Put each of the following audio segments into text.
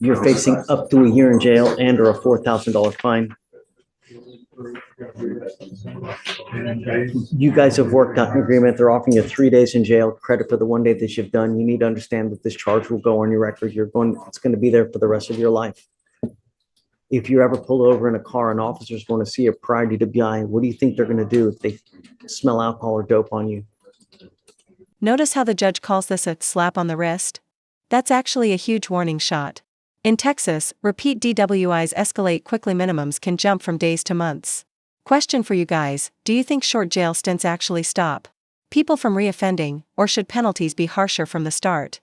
You're facing up to a year in jail and or a $4,000 fine. You guys have worked out an agreement. They're offering you 3 days in jail, credit for the 1 day that you've done. You need to understand that this charge will go on your record. It's going to be there for the rest of your life. If you're ever pulled over in a car and officers want to see you prior to DWI, what do you think they're going to do if they smell alcohol or dope on you? Notice how the judge calls this a slap on the wrist? That's actually a huge warning shot. In Texas, repeat DWIs escalate quickly. Minimums can jump from days to months. Question for you guys, do you think short jail stints actually stop people from reoffending, or should penalties be harsher from the start?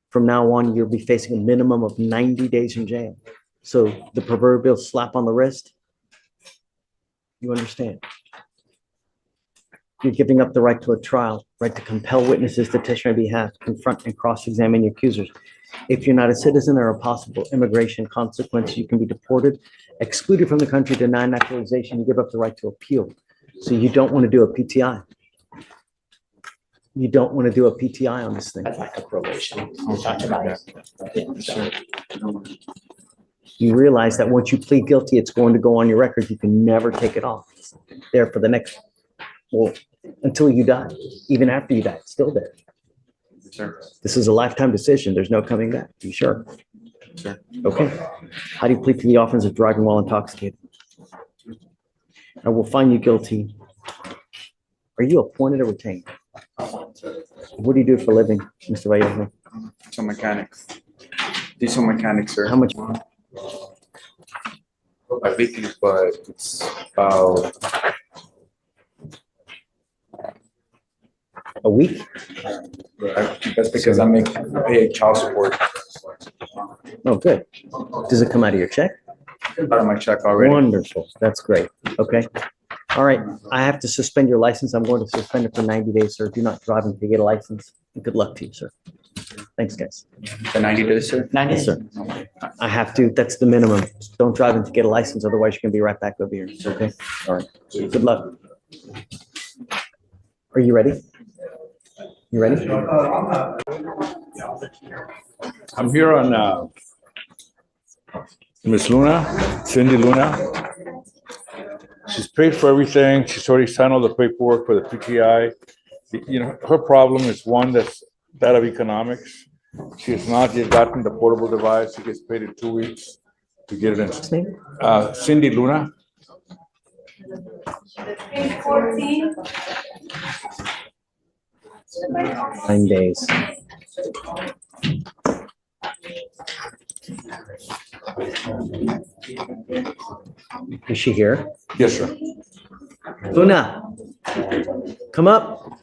From now on, you'll be facing a minimum of 90 days in jail. So the proverbial slap on the wrist, you understand. You're giving up the right to a trial, right to compel witnesses to testify on behalf, confront and cross-examine your accusers. If you're not a citizen, there are possible immigration consequences. You can be deported, excluded from the country, denied naturalization. You give up the right to appeal. So you don't want to do a PTI. You don't want to do a PTI on this thing. I'd like a probation. We'll talk about it. Yeah, sure. You realize that once you plead guilty, it's going to go on your record. You can never take it off. It's there for the next, well, until you die. Even after you die, it's still there. Sure. This is a lifetime decision. There's no coming back. You sure? Sure. Okay. How do you plead to the offense of driving while intoxicated? I will find you guilty. Are you appointed or retained? What do you do for a living, Mr. Vallejo? Diesel mechanics. Diesel mechanics, sir. How much? My weekly, but it's about A week? that's because I pay child support Oh, good. Does it come out of your check? out of my check already. Wonderful. That's great. Okay. All right. I have to suspend your license. I'm going to suspend it for 90 days, sir. Do not drive until you get a license. Good luck to you, sir. Thanks, guys. The 90 days, sir? 90 Yes, sir. I have to. That's the minimum. Don't drive until you get a license. Otherwise, you're going to be right back over here. Okay. All right. Good luck. Are you ready? You ready? I'm here on Miss Luna, Cindy Luna. She's paid for everything. She's already signed all the paperwork for the PTI. You know, her problem is one that's that of economics. She has not yet gotten the portable device. She gets paid in 2 weeks to get it in. What's his name? Cindy Luna. 9 days. Is she here? Yes, sir. Luna, come up.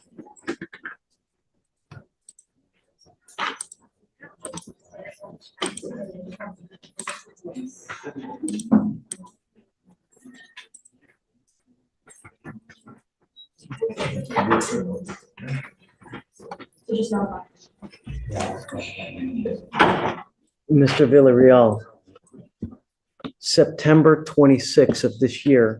Mr. Villarreal, September 26th of this year,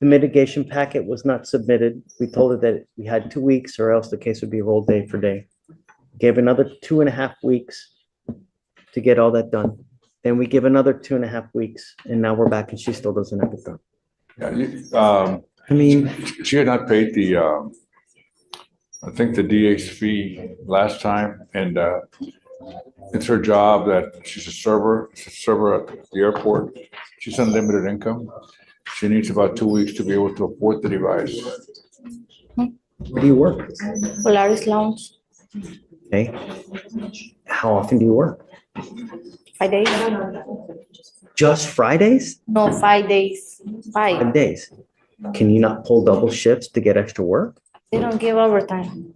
the mitigation packet was not submitted. We told her that we had 2 weeks or else the case would be rolled day for day. Gave another 2.5 weeks to get all that done. Then we give another 2.5 weeks and now we're back and she still doesn't have it done. Yeah, I mean, she had not paid the, I think the DA's fee last time, and it's her job that she's a server at the airport. She's unlimited income. She needs about 2 weeks to be able to afford the device. where do you work? Polaris Lounge, Okay. How often do you work? 5 days. Just Fridays? No, 5 days. 5. 5 days. Can you not pull double shifts to get extra work? They don't give overtime.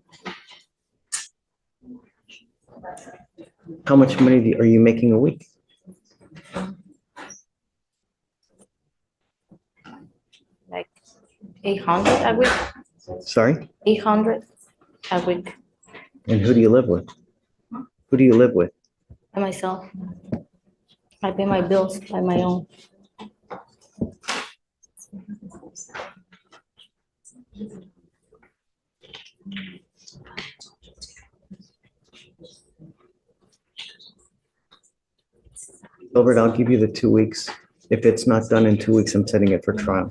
How much money are you making a week? Like 800 a week. Sorry? 800 a week And who do you live with? Who do you live with? by myself. I pay my bills by my own. Gilbert, I'll give you the 2 weeks. If it's not done in 2 weeks, I'm setting it for trial.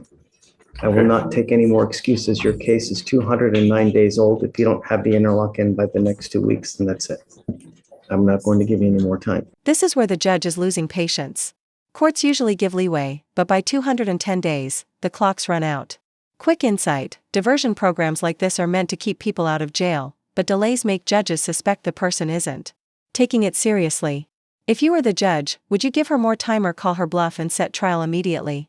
I will not take any more excuses. Your case is 209 days old. If you don't have the interlock in by the next 2 weeks, then that's it. I'm not going to give you any more time. This is where the judge is losing patience. Courts usually give leeway, but by 210 days, the clocks run out. Quick insight: diversion programs like this are meant to keep people out of jail, but delays make judges suspect the person isn't taking it seriously. If you were the judge, would you give her more time or call her bluff and set trial immediately?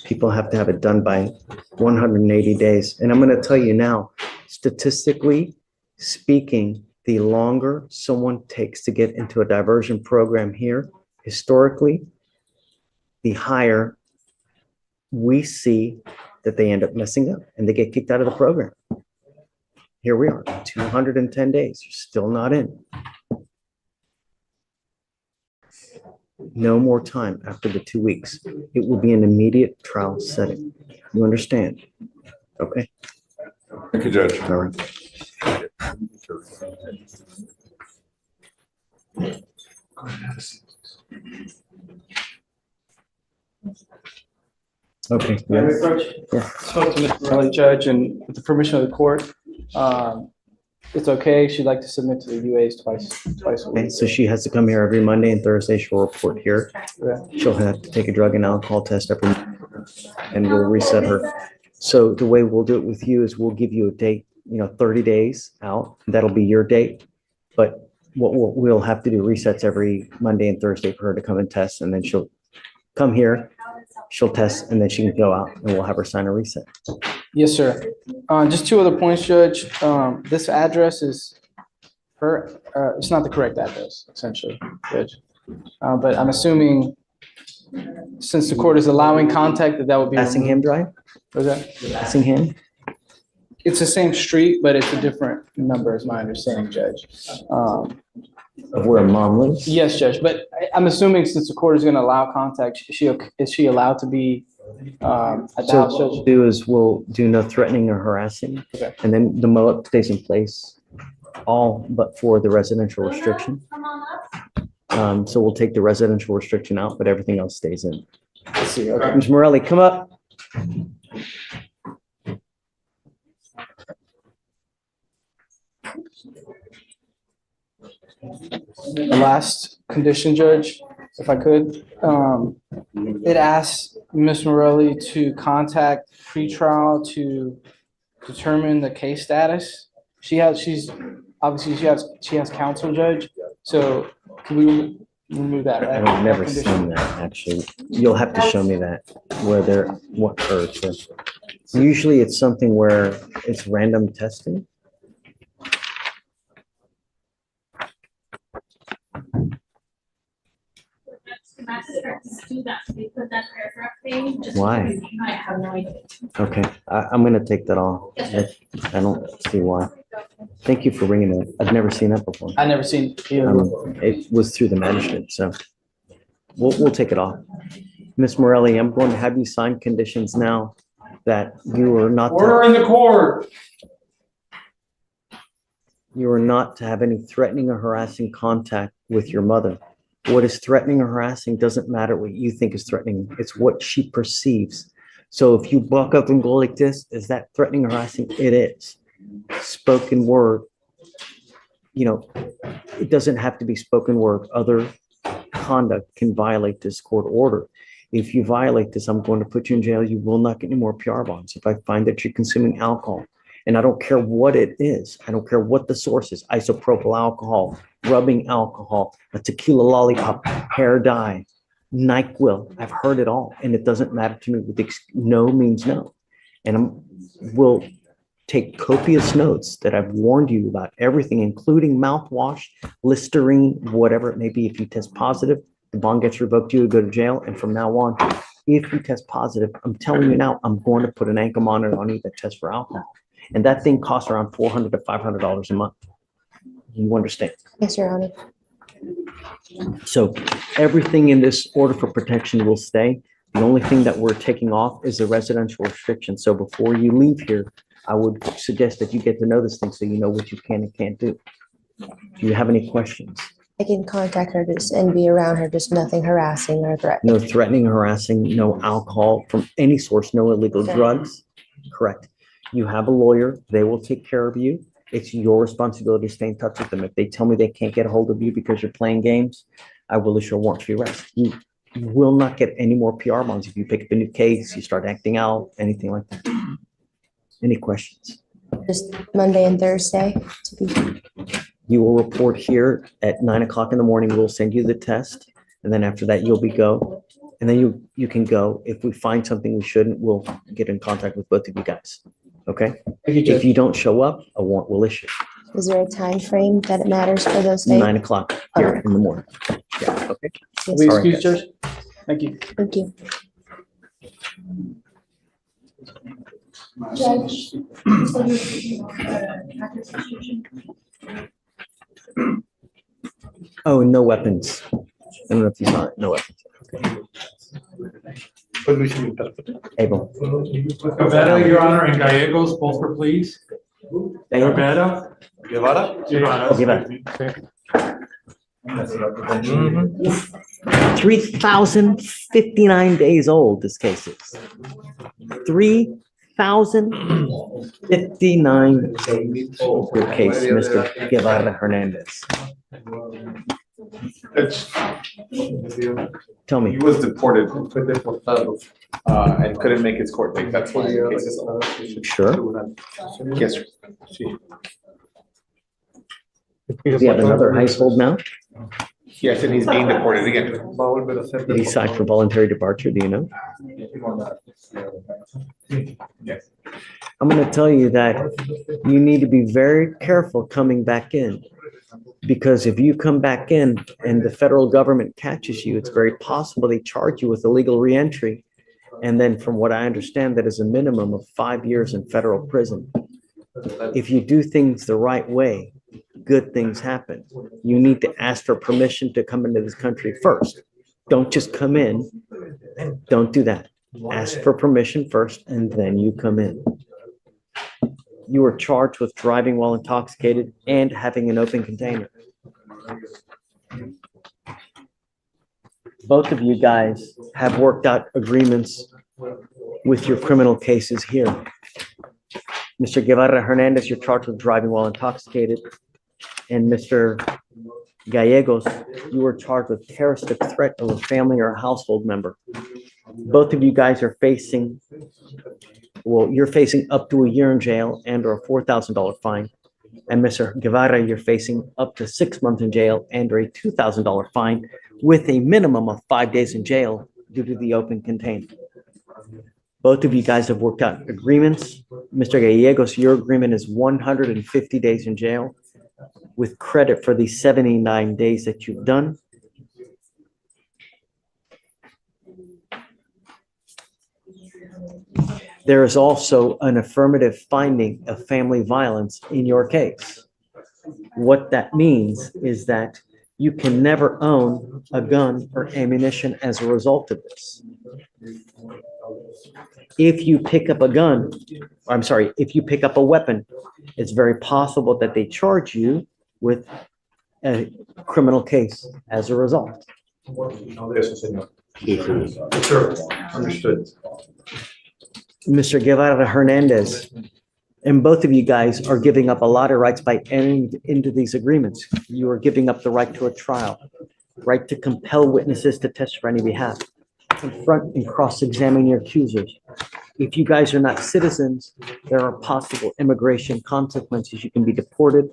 People have to have it done by 180 days. And I'm going to tell you now, statistically speaking, the longer someone takes to get into a diversion program here, historically, the higher we see that they end up messing up and they get kicked out of the program. Here we are, 210 days, you're still not in. No more time after the 2 weeks. It will be an immediate trial setting. You understand? Okay. Thank you, Judge. All right. Okay. Madam Yes. Approach. Yeah. Spoke to Mr. Rowley, Judge, and with the permission of the court, it's okay. She'd like to submit to the UAs twice a Okay, week. so she has to come here every Monday and Thursday. She'll report here. Yeah. She'll have to take a drug and alcohol test every, and we'll reset her. So the way we'll do it with you is we'll give you a date, 30 days out. That'll be your date. But what we'll have to do resets every Monday and Thursday for her to come and test, and then she'll come here, she'll test, and then she can go out and we'll have her sign a reset. Yes, sir. Just two other points, Judge. This address is it's not the correct address, essentially, Judge. But I'm assuming since the court is allowing contact, that would be. Assingham Drive, Was that? Assingham? It's the same street, but it's a different number, is my understanding, Judge. Of where mom lives? Yes, Judge, but I'm assuming since the court is going to allow contact, is she allowed to be at the So house, what we'll Judge? do is we'll do no threatening or harassing. Okay. And then the MOAB stays in place, all but for the residential restriction. So we'll take the residential restriction out, but everything else stays in. Let's see, okay. Ms. Morelli, come up. The last condition, Judge, if I could, it asks Ms. Morelli to contact pretrial to determine the case status. She has counsel, Judge, so can we remove that, right? I've never That condition? seen that, actually. You'll have to show me that, what hurts. Usually it's something where it's random testing. Do that, we put that paragraph thing. just Why? because I have no idea. Okay, I'm gonna take that off. I don't see why. Thank you for bringing it. I've never seen that before. I never seen either. It was through the magistrate, so we'll take it off. Ms. Morelli, I'm going to have you sign conditions now that you are not, in the court. you are not to have any threatening or harassing contact with your mother. What is threatening or harassing doesn't matter what you think is threatening. It's what she perceives. So if you buck up and go like this, is that threatening or harassing? It is. Spoken word, it doesn't have to be spoken word. Other conduct can violate this court order. If you violate this, I'm going to put you in jail. You will not get any more PR bonds. If I find that you're consuming alcohol, and I don't care what it is, I don't care what the source is, isopropyl alcohol, rubbing alcohol, a tequila lollipop, hair dye, NyQuil, I've heard it all, and it doesn't matter to me. No means no. And we'll take copious notes that I've warned you about everything, including mouthwash, Listerine, whatever it may be. If you test positive, the bond gets revoked, you go to jail. And from now on, if you test positive, I'm telling you now, I'm going to put an ankle monitor on you that tests for alcohol. And that thing costs around $400 to $500 a month. You understand? Yes, Your Honor. So everything in this order for protection will stay. The only thing that we're taking off is the residential restriction. So before you leave here, I would suggest that you get to know this thing so you know what you can and can't do. Do you have any questions? I can contact her just and be around her, just nothing harassing or threatening. No threatening, harassing, no alcohol from any source, no illegal drugs. Correct. You have a lawyer. They will take care of you. It's your responsibility to stay in touch with them. If they tell me they can't get a hold of you because you're playing games, I will issue a warrant for your arrest. You will not get any more PR bonds if you pick up a new case, you start acting out, anything like that. Any questions? Just Monday and Thursday to be. You will report here at 9 o'clock in the morning. We'll send you the test. And then after that, you'll be go. And then you can go. If we find something we shouldn't, we'll get in contact with both of you guys. Okay? Thank you, If Judge. you don't show up, a warrant will issue. Is there a time frame that it matters for those days? 9 o'clock here in the morning. Yeah, okay. Yes, We All right, excuse, guys. Judge? Thank you. thank you. Judge. Oh, no weapons. I don't know if you saw it. No weapons. Able. Guevara, Your Honor, and Gallegos, both for please. Gallego? Guevara. Guevara. 3,059 days old, this case is. 3,059 days old. Your case, Mr. Guevara Hernandez. Tell He me, was deported, and couldn't make his court date. That's why the case is over. sure? Yes, sir. Does he have another household now? Yes, and he's being deported again. Did he sign for voluntary departure? Do you know? Yes. I'm going to tell you that you need to be very careful coming back in. Because if you come back in and the federal government catches you, it's very possible they charge you with illegal reentry. And then from what I understand, that is a minimum of 5 years in federal prison. If you do things the right way, good things happen. You need to ask for permission to come into this country first. Don't just come in. Don't do that. Ask for permission first and then you come in. You are charged with driving while intoxicated and having an open container. Both of you guys have worked out agreements with your criminal cases here. Mr. Guevara Hernandez, you're charged with driving while intoxicated. And Mr. Gallegos, you were charged with terroristic threat of a family or a household member. Both of you guys are facing, well, you're facing up to a year in jail and or a $4,000 fine. And Mr. Guevara, you're facing up to 6 months in jail and or a $2,000 fine with a minimum of 5 days in jail due to the open container. Both of you guys have worked out agreements. Mr. Gallegos, your agreement is 150 days in jail with credit for the 79 days that you've done. There is also an affirmative finding of family violence in your case. What that means is that you can never own a gun or ammunition as a result of this. If you pick up a gun, I'm sorry, if you pick up a weapon, it's very possible that they charge you with a criminal case as a result. Sure, understood. Mr. Guevara Hernandez, and both of you guys are giving up a lot of rights by entering into these agreements. You are giving up the right to a trial, right to compel witnesses to testify on your behalf, confront and cross-examine your accusers. If you guys are not citizens, there are possible immigration consequences. You can be deported,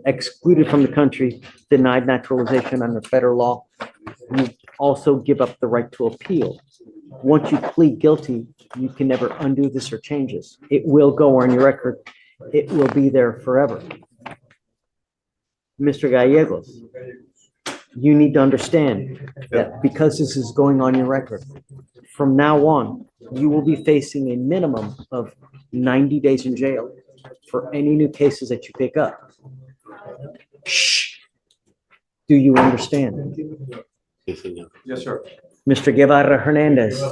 excluded from the country, denied naturalization under federal law. You also give up the right to appeal. Once you plead guilty, you can never undo this or change this. It will go on your record. It will be there forever. Mr. Gallegos, you need to understand that because this is going on your record, from now on, you will be facing a minimum of 90 days in jail for any new cases that you pick up. Shh. Do you understand? Yes, sir. Mr. Guevara Hernandez,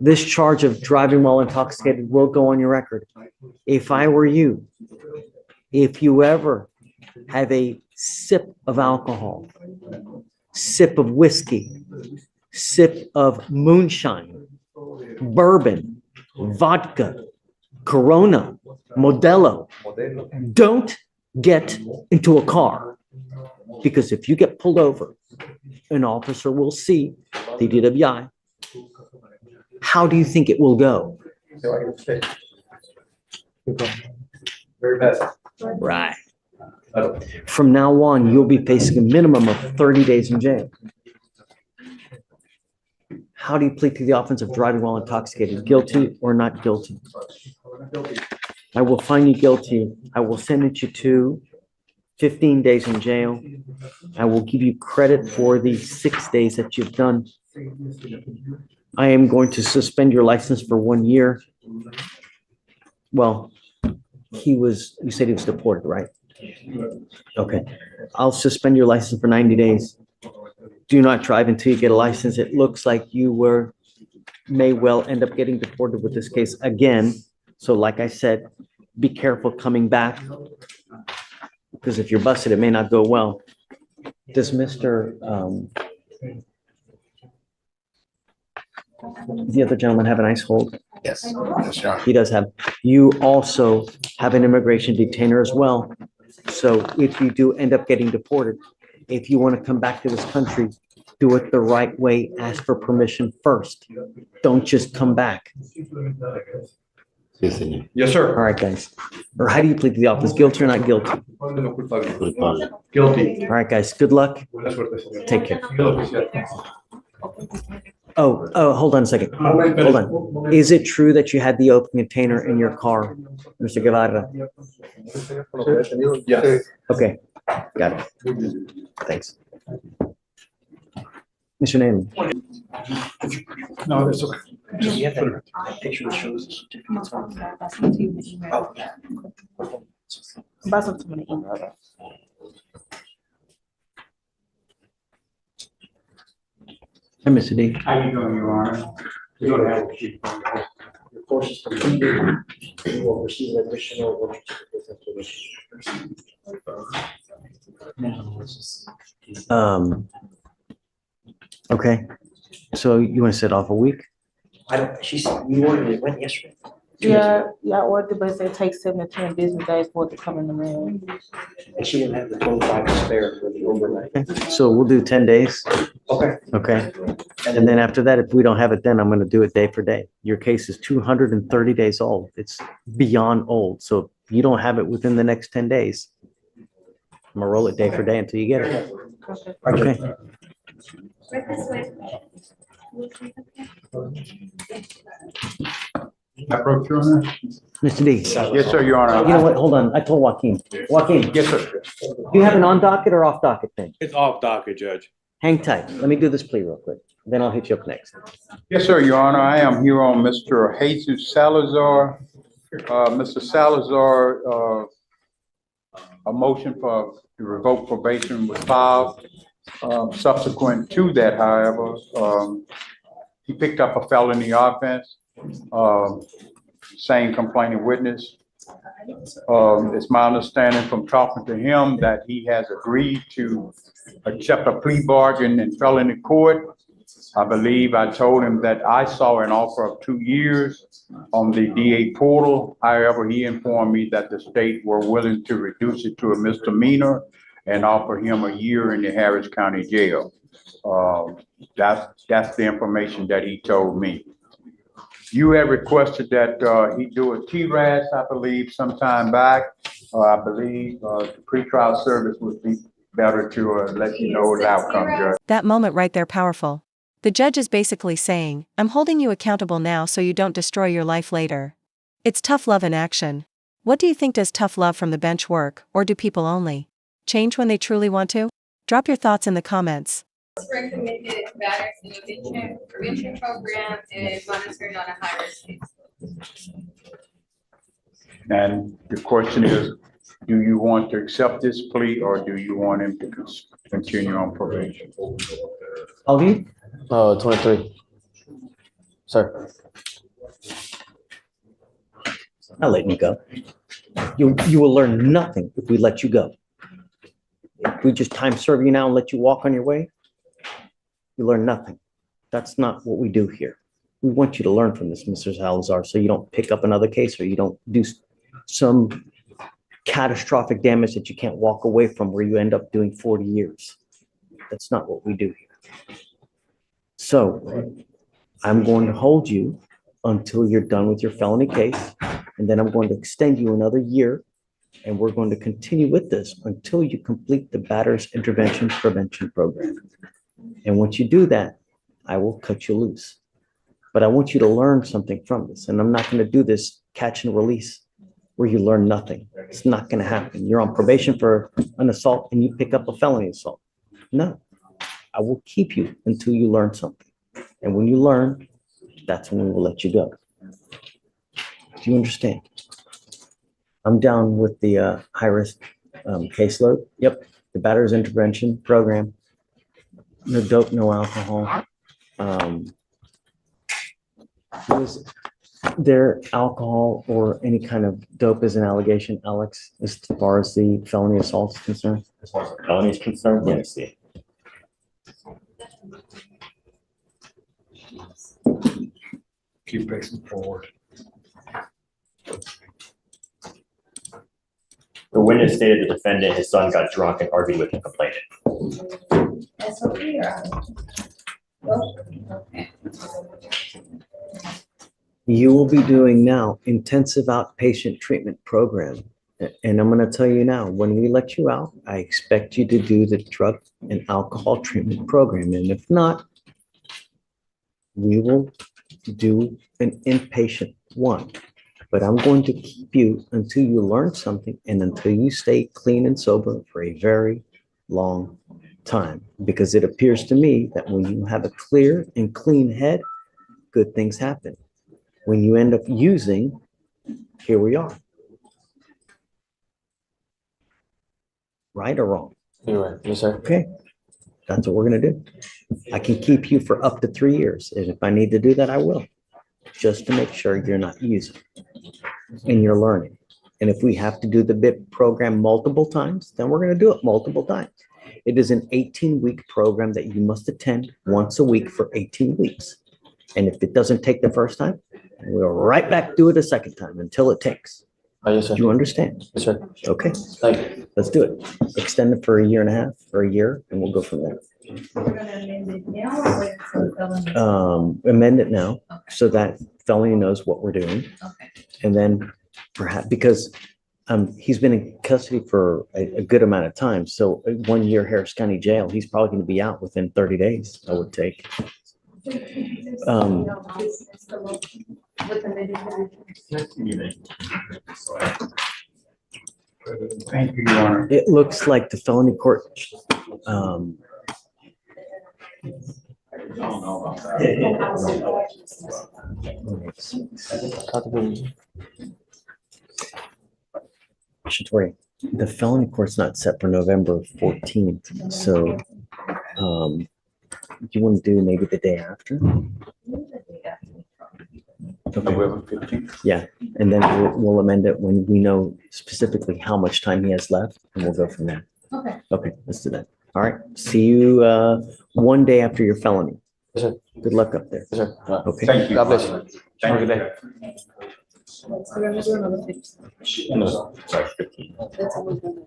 this charge of driving while intoxicated will go on your record. If I were you, if you ever have a sip of alcohol, sip of whiskey, sip of moonshine, bourbon, vodka, Corona, Modelo, don't get into a car. Because if you get pulled over, an officer will see the DWI. How do you think it will go? Very best. Right. From now on, you'll be facing a minimum of 30 days in jail. How do you plead to the offense of driving while intoxicated? Guilty or not guilty? I will find you guilty. I will sentence you to 15 days in jail. I will give you credit for the 6 days that you've done. I am going to suspend your license for 1 year. Well, you said he was deported, right? Okay. I'll suspend your license for 90 days. Do not drive until you get a license. It looks like you may well end up getting deported with this case again. So like I said, be careful coming back, because if you're busted, it may not go well. Does the other gentleman have an ice hold? Yes. Yes, Your Honor. He does have. You also have an immigration detainer as well. So if you do end up getting deported, if you want to come back to this country, do it the right way. Ask for permission first. Don't just come back. Yes, sir. All right, guys. Or how do you plead to the office? Guilty or not guilty? Guilty. All right, guys. Good luck. Take care. Oh, hold on a second. Hold on. Is it true that you had the open container in your car, Mr. Guevara? Yes. Okay, got it. Thanks. Mr. Naaman. No, that's okay. You have that picture that shows the certificates on it. Hi, Mr. D. How you doing, Your Honor? You don't have a sheet. Your course is completed. You will receive an additional work certificate. Okay, so you want to set off a week? You ordered it, went yesterday. Yeah, ordered, but it takes 7 to 10 business days for it to come in the mail. And she didn't have the 25 to spare for the overnight. Okay, so we'll do 10 days. Okay. Okay, and then after that, if we don't have it then, I'm going to do it day for day. Your case is 230 days old. It's beyond old. So if you don't have it within the next 10 days, I'm going to roll it day for day until you get it. Okay. Approach, Your Honor? Mr. D. Yes, sir, Your Honor. You know what? Hold on. I told Joaquin. Joaquin, Yes, sir. do you have an on docket or off docket thing? It's off docket, Judge. Hang tight. Let me do this plea real quick. Then I'll hit you up next. Yes, sir, Your Honor. I am here on Mr. Jesus Salazar. Mr. Salazar, a motion to revoke probation was filed. Subsequent to that, however, he picked up a felony offense, same complaining witness. It's my understanding from talking to him that he has agreed to accept a plea bargain in felony court. I believe I told him that I saw an offer of 2 years on the DA portal. However, he informed me that the state were willing to reduce it to a misdemeanor and offer him a year in the Harris County Jail. That's the information that he told me. You had requested that he do a TRAS, I believe, sometime back. I believe the pretrial service would be better to let you know the outcome, Judge. That moment right there powerful. The judge is basically saying, I'm holding you accountable now so you don't destroy your life later. It's tough love in action. What do you think? Does tough love from the bench work, or do people only change when they truly want to? Drop your thoughts in the comments. Recommended battery prevention program and monitoring on a high risk case. And the question is, do you want to accept this plea or do you want him to continue on probation? Ali? 23. Sir. I'll let you go. You will learn nothing if we let you go. If we just time serve you now and let you walk on your way, you learn nothing. That's not what we do here. We want you to learn from this, Mr. Salazar, so you don't pick up another case or you don't do some catastrophic damage that you can't walk away from where you end up doing 40 years. That's not what we do here. So I'm going to hold you until you're done with your felony case, and then I'm going to extend you another year, and we're going to continue with this until you complete the batter's intervention prevention program. And once you do that, I will cut you loose. But I want you to learn something from this, and I'm not going to do this catch and release where you learn nothing. It's not going to happen. You're on probation for an assault and you pick up a felony assault. No, I will keep you until you learn something. And when you learn, that's when we will let you go. Do you understand? I'm down with the high-risk caseload. Yep, the batter's intervention program. No dope, no alcohol. Was there alcohol or any kind of dope as an allegation, Alex, as far as the felony assault is concerned? As far as the felony is concerned, let me see. Keep pressing forward. The witness stated the defendant, his son, got drunk and argued with the complainant. That's what we are. Okay. You will be doing now intensive outpatient treatment program. And I'm going to tell you now, when we let you out, I expect you to do the drug and alcohol treatment program. And if not, we will do an inpatient one. But I'm going to keep you until you learn something and until you stay clean and sober for a very long time. Because it appears to me that when you have a clear and clean head, good things happen. When you end up using, here we are. Right or wrong? You're right. Yes, sir. Okay, that's what we're gonna do. I can keep you for up to 3 years, and if I need to do that, I will, just to make sure you're not using and you're learning. And if we have to do the BIP program multiple times, then we're gonna do it multiple times. It is an 18-week program that you must attend once a week for 18 weeks. And if it doesn't take the first time, we'll right back do it a second time until it takes. Yes, sir. Do you understand? Yes, sir. Okay, Thank you. let's do it. Extend it for a year and a half, or a year, and we'll go from there. We're gonna amend it now or wait until the felony? Amend it now Okay. so that felony knows what we're doing. Okay. And then perhaps, because he's been in custody for a good amount of time. So 1 year Harris County Jail, he's probably going to be out within 30 days, I would take. With the medication. Thank you, Your Honor. It looks like the felony court, Shatori, the felony court's not set for November 14th, so do you want to do maybe the day after? Okay, November 15th. yeah, and then we'll amend it when we know specifically how much time he has left, and we'll go from there. Okay. Okay, let's do that. All right, see you 1 day after your felony. Yes, sir. Good luck up there. Yes, sir. Okay. Thank you. God bless you. Have a good day. So we're gonna do another 15. No, sorry, 15. That's what we're gonna do.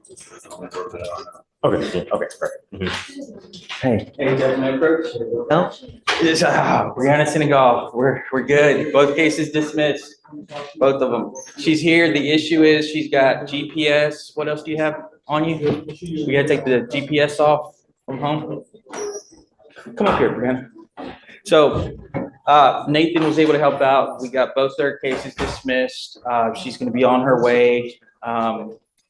Okay, okay, perfect. Hey, Hey, Judge Member. Al? Yes, Brianna Senegal, we're good. Both cases dismissed, both of them. She's here. The issue is she's got GPS. What else do you have on you? We gotta take the GPS off from home. Come up here, Brianna. So, Nathan was able to help out. We got both their cases dismissed. She's gonna be on her way.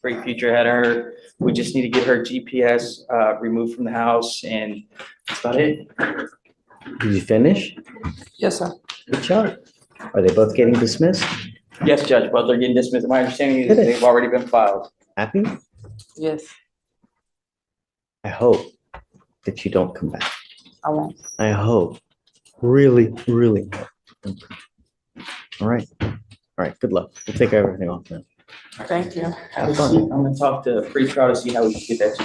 Great future ahead of her. We just need to get her GPS removed from the house, and that's about it. Did you finish? Yes, sir. Good job. Are they both getting dismissed? Yes, Judge, both are getting dismissed. My understanding is they've already been filed. Happy? Yes. I hope that you don't come back. I won't. I hope, really, really hope. All right. All right, good luck. We'll take everything off now. Thank you. Have fun. I'm gonna talk to pre-trial to see how we can get that